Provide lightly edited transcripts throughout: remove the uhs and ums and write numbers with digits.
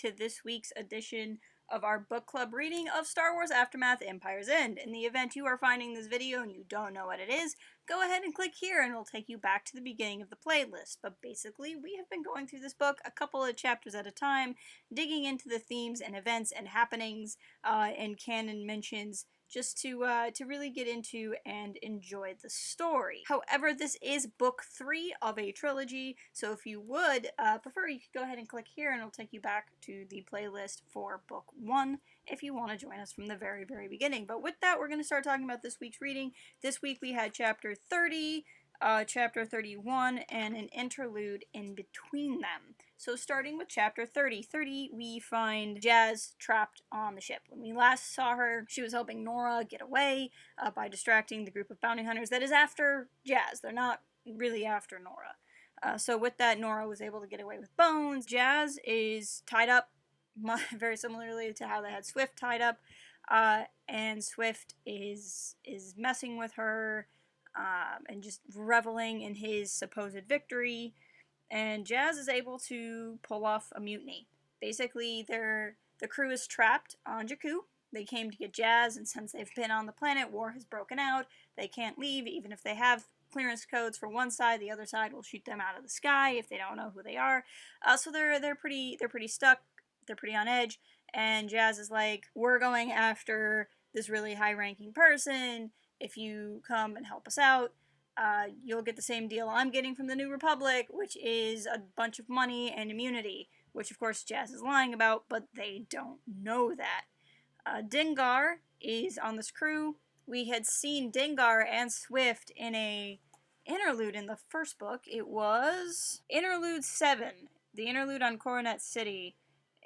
to this week's edition of our book club reading of Star Wars Aftermath Empire's End. In the event you are finding this video and you don't know what it is, go ahead and click here and it'll take you back to the beginning of the playlist. But basically, we have been going through this book a couple of chapters at a time, digging into the themes and events and happenings and canon mentions, just to really get into and enjoy the story. However, this is book 3 of a trilogy, so if you would prefer, you could go ahead and click here and it'll take you back to the playlist for book 1 if you want to join us from the very, very beginning. But with that, we're going to start talking about this week's reading. This week we had chapter 30, chapter 31, and an interlude in between them. So starting with chapter 30, we find Jaz trapped on the ship. When we last saw her, she was helping Nora get away by distracting the group of bounty hunters that is after Jaz. They're not really after Nora. So with that, Nora was able to get away with Bones. Jaz is tied up, very similarly to how they had Swift tied up, and Swift is messing with her and just reveling in his supposed victory. And Jaz is able to pull off a mutiny. Basically, the crew is trapped on Jakku. They came to get Jaz, and since they've been on the planet, war has broken out. They can't leave, even if they have clearance codes for one side. The other side will shoot them out of the sky if they don't know who they are. So they're pretty stuck. They're pretty on edge. And Jaz is like, "We're going after this really high-ranking person. If you come and help us out, you'll get the same deal I'm getting from the New Republic, which is a bunch of money and immunity," which of course Jaz is lying about, but they don't know that. Dengar is on this crew. We had seen Dengar and Swift in a interlude in the first book. It was Interlude 7, the interlude on Coronet City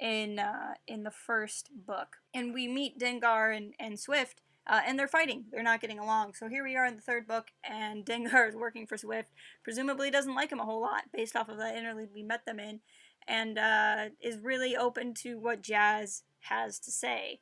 in the first book. And we meet Dengar and Swift, and they're fighting. They're not getting along. So here we are in the third book, and Dengar is working for Swift. Presumably doesn't like him a whole lot, based off of that interlude we met them in, and is really open to what Jaz has to say.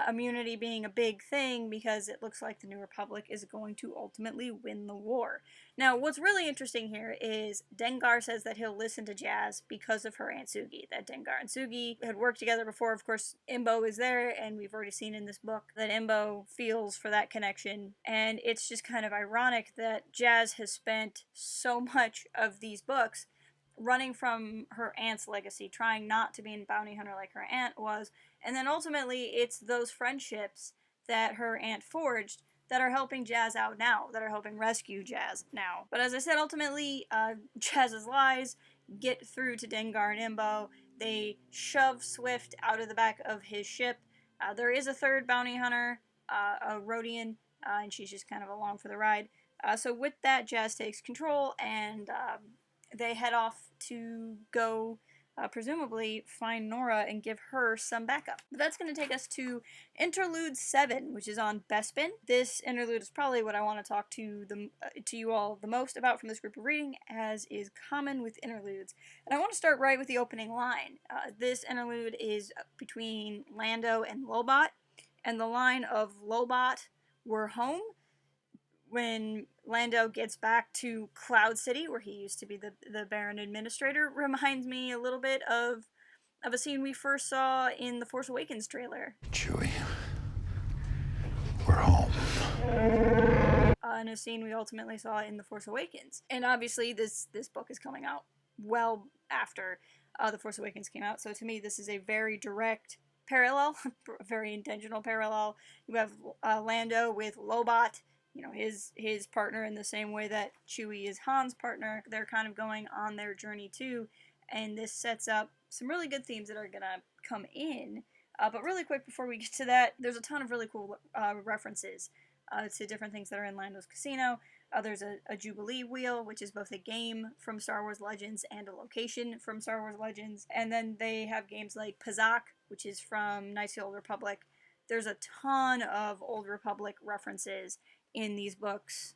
Immunity being a big thing because it looks like the New Republic is going to ultimately win the war. Now, what's really interesting here is Dengar says that he'll listen to Jaz because of her Aunt Sugi, that Dengar and Sugi had worked together before. Of course, Imbo is there, and we've already seen in this book that Imbo feels for that connection, and it's just kind of ironic that Jaz has spent so much of these books running from her aunt's legacy, trying not to be a bounty hunter like her aunt was, and then ultimately it's those friendships that her aunt forged that are helping Jaz out now, that are helping rescue Jaz now. But as I said, ultimately, Jaz's lies get through to Dengar and Imbo. They shove Swift out of the back of his ship. There is a third bounty hunter, a Rodian, and she's just kind of along for the ride. So with that, Jaz takes control, and they head off to go, presumably, find Nora and give her some backup. But that's going to take us to Interlude 7, which is on Bespin. This interlude is probably what I want to talk to you all the most about from this group of reading, as is common with interludes. And I want to start right with the opening line. This interlude is between Lando and Lobot, and the line of "Lobot, we're home," when Lando gets back to Cloud City, where he used to be the Baron Administrator, reminds me a little bit of a scene we first saw in the Force Awakens trailer. Chewie, we're home. And a scene we ultimately saw in the Force Awakens. And obviously this book is coming out well after the Force Awakens came out, so to me this is a very direct parallel, a very intentional parallel. You have Lando with Lobot, you know, his partner, in the same way that Chewie is Han's partner. They're kind of going on their journey too, and this sets up some really good themes that are gonna come in. But really quick before we get to that, there's a ton of really cool references to different things that are in Lando's casino. There's a Jubilee wheel, which is both a game from Star Wars Legends and a location from Star Wars Legends. And then they have games like Pazak, which is from Knights of the Old Republic. There's a ton of Old Republic references in these books,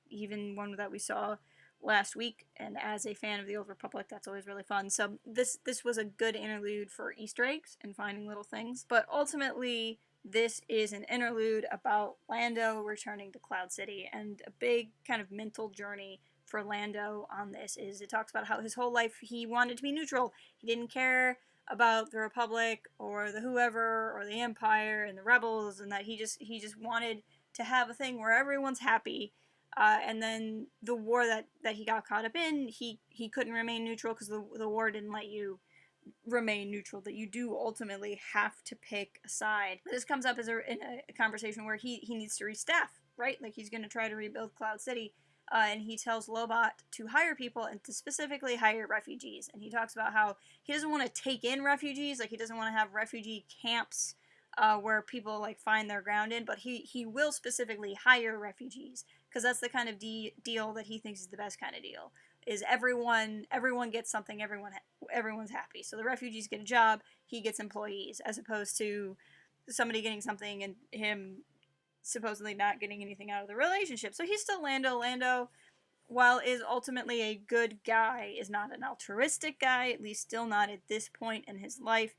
even one that we saw last week, and as a fan of the Old Republic, that's always really fun. So this was a good interlude for Easter eggs and finding little things, but ultimately this is an interlude about Lando returning to Cloud City, and a big kind of mental journey for Lando on this is it talks about how his whole life he wanted to be neutral. He didn't care about the Republic or the whoever or the Empire and the rebels, and that he just wanted to have a thing where everyone's happy. And then the war that he got caught up in, he couldn't remain neutral because the war didn't let you remain neutral, that you do ultimately have to pick a side. This comes up in a conversation where he needs to restaff, right? Like he's going to try to rebuild Cloud City, and he tells Lobot to hire people and to specifically hire refugees. And he talks about how he doesn't want to take in refugees, like he doesn't want to have refugee camps where people like find their ground in, but he will specifically hire refugees because that's the kind of deal that he thinks is the best kind of deal. Is everyone gets something, everyone's happy. So the refugees get a job, he gets employees, as opposed to somebody getting something and him supposedly not getting anything out of the relationship. So he's still Lando. Lando, while is ultimately a good guy, is not an altruistic guy, at least still not at this point in his life.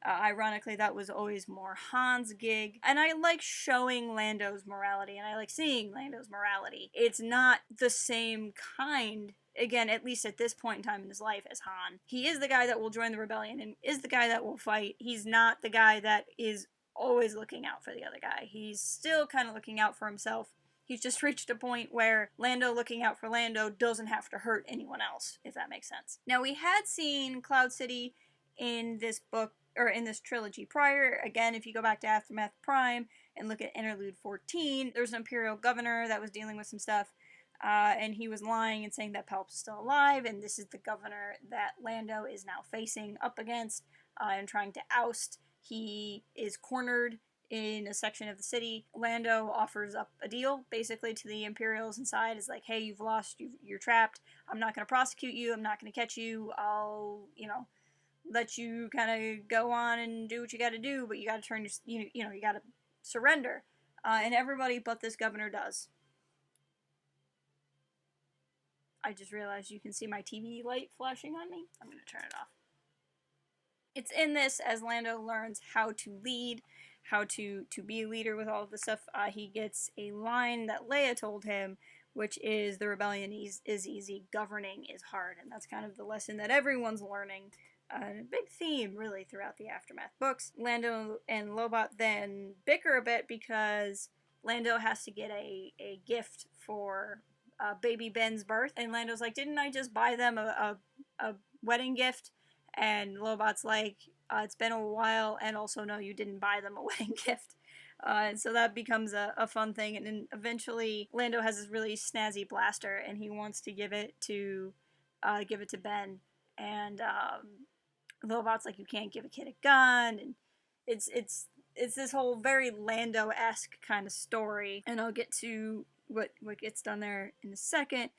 Ironically, that was always more Han's gig. And I like showing Lando's morality, and I like seeing Lando's morality. It's not the same kind, again, at least at this point in time in his life, as Han. He is the guy that will join the rebellion and is the guy that will fight. He's not the guy that is always looking out for the other guy. He's still kind of looking out for himself. He's just reached a point where Lando looking out for Lando doesn't have to hurt anyone else, if that makes sense. Now, we had seen Cloud City in this book, or in this trilogy prior. Again, if you go back to Aftermath Prime and look at Interlude 14, there's an Imperial governor that was dealing with some stuff, and he was lying and saying that Palps is still alive, and this is the governor that Lando is now facing up against and trying to oust. He is cornered in a section of the city. Lando offers up a deal, basically, to the Imperials inside. Is like, hey, you've lost, you're trapped. I'm not going to prosecute you. I'm not going to catch you. I'll, let you kind of go on and do what you got to do, but you got to turn your, you got to surrender. And everybody but this governor does. I just realized you can see my TV light flashing on me. I'm going to turn it off. It's in this as Lando learns how to lead, how to be a leader with all of this stuff. He gets a line that Leia told him, which is, the rebellion is easy, governing is hard. And that's kind of the lesson that everyone's learning. A big theme, really, throughout the Aftermath books. Lando and Lobot then bicker a bit because Lando has to get a gift for baby Ben's birth. And Lando's like, didn't I just buy them a wedding gift? And Lobot's like, it's been a while, and also, no, you didn't buy them a wedding gift. And so that becomes a fun thing. And then eventually, Lando has this really snazzy blaster, and he wants to give it to Ben. And Lobot's like, you can't give a kid a gun, and it's this whole very Lando-esque kind of story, and I'll get to what gets done there in a second.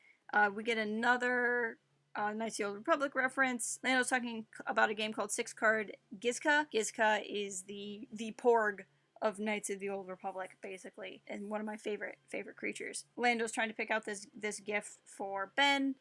We get another Knights of the Old Republic reference. Lando's talking about a game called 6-Card Gizka. Gizka is the Porg of Knights of the Old Republic, basically, and one of my favorite creatures. Lando's trying to pick out this gift for Ben.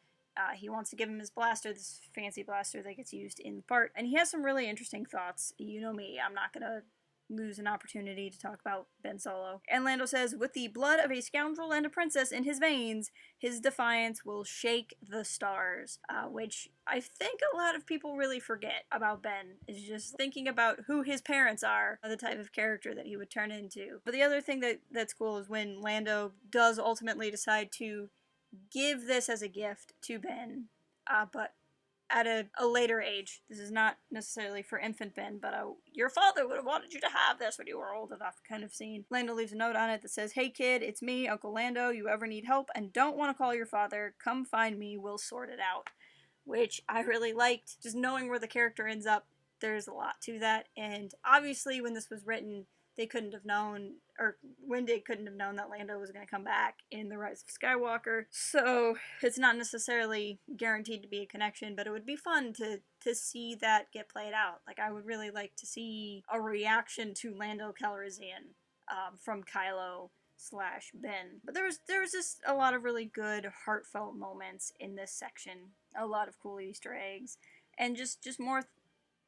He wants to give him his blaster, this fancy blaster that gets used in the part. And he has some really interesting thoughts. You know me, I'm not going to lose an opportunity to talk about Ben Solo. And Lando says, with the blood of a scoundrel and a princess in his veins, his defiance will shake the stars. Which I think a lot of people really forget about Ben, is just thinking about who his parents are, the type of character that he would turn into. But the other thing that's cool is when Lando does ultimately decide to give this as a gift to Ben, but at a later age. This is not necessarily for infant Ben, but your father would have wanted you to have this when you were old enough kind of scene. Lando leaves a note on it that says, hey kid, it's me, Uncle Lando. You ever need help and don't want to call your father, come find me, we'll sort it out. Which I really liked. Just knowing where the character ends up, there's a lot to that. And obviously when this was written, they couldn't have known, or Wendig couldn't have known that Lando was going to come back in The Rise of Skywalker. So it's not necessarily guaranteed to be a connection, but it would be fun to see that get played out. Like, I would really like to see a reaction to Lando Calrissian from Kylo/Ben. But there was just a lot of really good, heartfelt moments in this section. A lot of cool Easter eggs. And just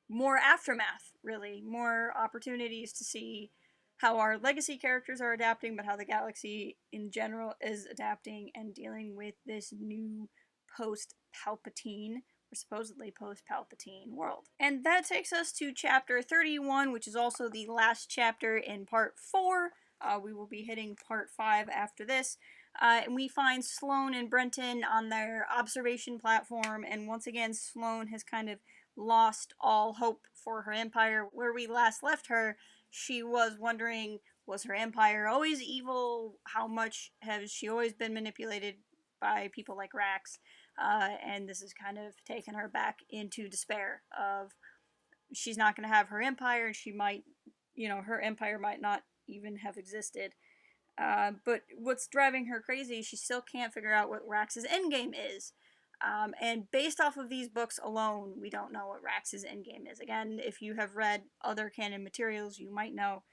more aftermath, really. More opportunities to see how our legacy characters are adapting, but how the galaxy in general is adapting and dealing with this new post-Palpatine or supposedly post-Palpatine world. And that takes us to chapter 31, which is also the last chapter in part 4. We will be hitting part 5 after this. And we find Sloane and Brenton on their observation platform, and once again Sloane has kind of lost all hope for her empire. Where we last left her, she was wondering, was her empire always evil? How much has she always been manipulated by people like Rax? And this has kind of taken her back into despair of she's not going to have her empire, and she might, her empire might not even have existed. But what's driving her crazy, she still can't figure out what Rax's endgame is. And based off of these books alone, we don't know what Rax's endgame is. Again, if you have read other canon materials, you might know.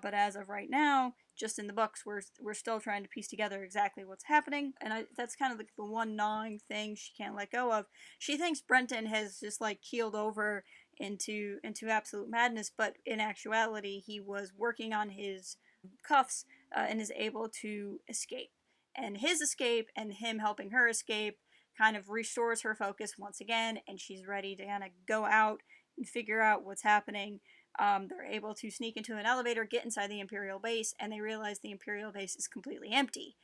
But as of right now, just in the books, we're still trying to piece together exactly what's happening. And that's kind of the one gnawing thing she can't let go of. She thinks Brenton has just keeled over into absolute madness, but in actuality, he was working on his cuffs and is able to escape. And his escape and him helping her escape kind of restores her focus once again, and she's ready to kind of go out and figure out what's happening. They're able to sneak into an elevator, get inside the Imperial base, and they realize the Imperial base is completely empty.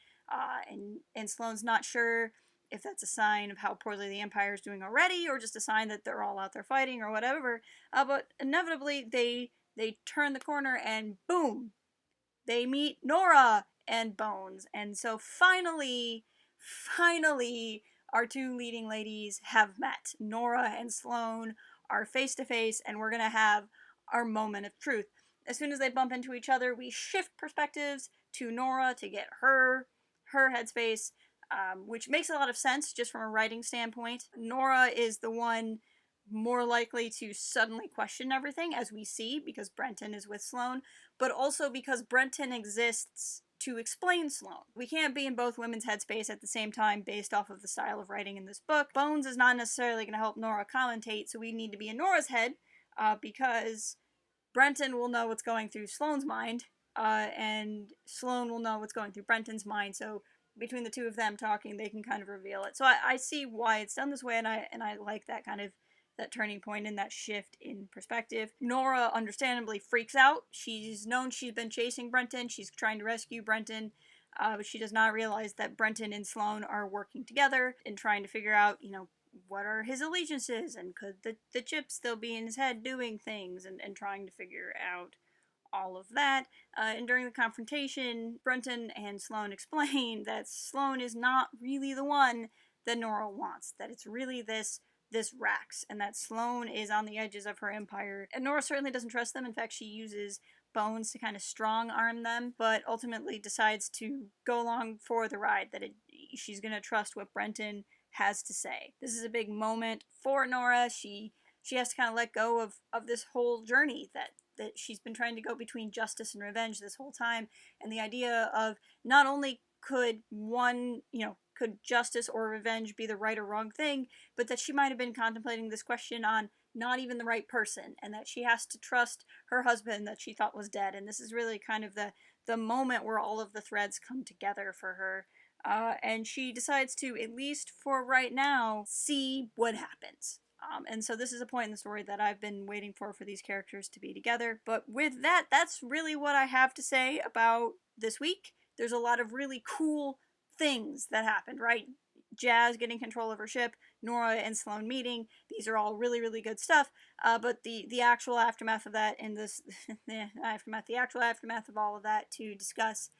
And Sloane's not sure if that's a sign of how poorly the Empire is doing already, or just a sign that they're all out there fighting, or whatever. But inevitably, they turn the corner, and boom! They meet Nora and Bones. And so finally, our two leading ladies have met. Nora and Sloane are face to face, and we're going to have our moment of truth. As soon as they bump into each other, we shift perspectives to Nora to get her headspace, which makes a lot of sense just from a writing standpoint. Nora is the one more likely to suddenly question everything, as we see, because Brenton is with Sloane, but also because Brenton exists to explain Sloane. We can't be in both women's headspace at the same time based off of the style of writing in this book. Bones is not necessarily going to help Nora commentate, so we need to be in Nora's head, because Brenton will know what's going through Sloane's mind, and Sloane will know what's going through Brenton's mind, so between the two of them talking, they can kind of reveal it. So I see why it's done this way, and I like that kind of that turning point and that shift in perspective. Nora understandably freaks out. She's known she's been chasing Brenton. She's trying to rescue Brenton, but she does not realize that Brenton and Sloane are working together and trying to figure out, what are his allegiances, and could the chip still be in his head doing things, and trying to figure out all of that. And during the confrontation, Brenton and Sloane explain that Sloane is not really the one that Nora wants, that it's really this Rax, and that Sloane is on the edges of her empire. And Nora certainly doesn't trust them. In fact, she uses Bones to kind of strong arm them, but ultimately decides to go along for the ride, that she's going to trust what Brenton has to say. This is a big moment for Nora. She has to kind of let go of this whole journey that she's been trying to go between justice and revenge this whole time, and the idea of not only could justice or revenge be the right or wrong thing, but that she might have been contemplating this question on not even the right person, and that she has to trust her husband that she thought was dead. And this is really kind of the moment where all of the threads come together for her. And she decides to, at least for right now, see what happens. And so this is a point in the story that I've been waiting for these characters to be together. But with that, that's really what I have to say about this week. There's a lot of really cool things that happened, right? Jazz getting control of her ship, Nora and Sloane meeting. These are all really, really good stuff. But the actual aftermath of that, and the actual aftermath of all of that to discuss,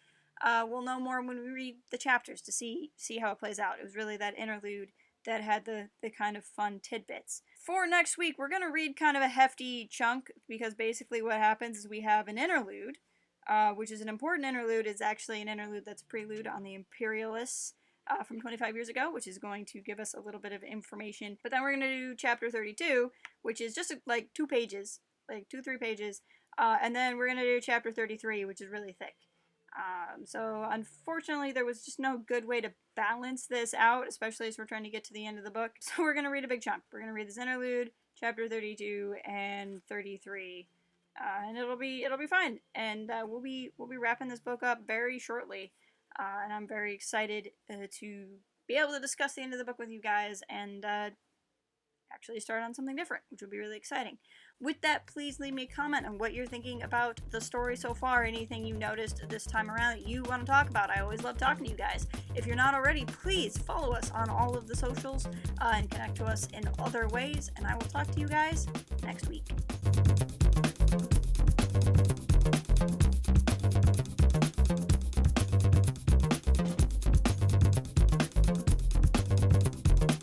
we'll know more when we read the chapters to see how it plays out. It was really that interlude that had the kind of fun tidbits. For next week, we're going to read kind of a hefty chunk, because basically what happens is we have an interlude, which is an important interlude. It's actually an interlude that's a prelude on the Imperialists from 25 years ago, which is going to give us a little bit of information. But then we're going to do chapter 32, which is just 2 pages, 2-3 pages. And then we're going to do chapter 33, which is really thick. So unfortunately, there was just no good way to balance this out, especially as we're trying to get to the end of the book. So we're going to read a big chunk. We're going to read this interlude, chapter 32 and 33. And it'll be fine. And we'll be wrapping this book up very shortly. And I'm very excited to be able to discuss the end of the book with you guys. And actually start on something different, which would be really exciting. With that, please leave me a comment on what you're thinking about the story so far, anything you noticed this time around that you want to talk about. I always love talking to you guys. If you're not already, please follow us on all of the socials and connect to us in other ways, and I will talk to you guys next week.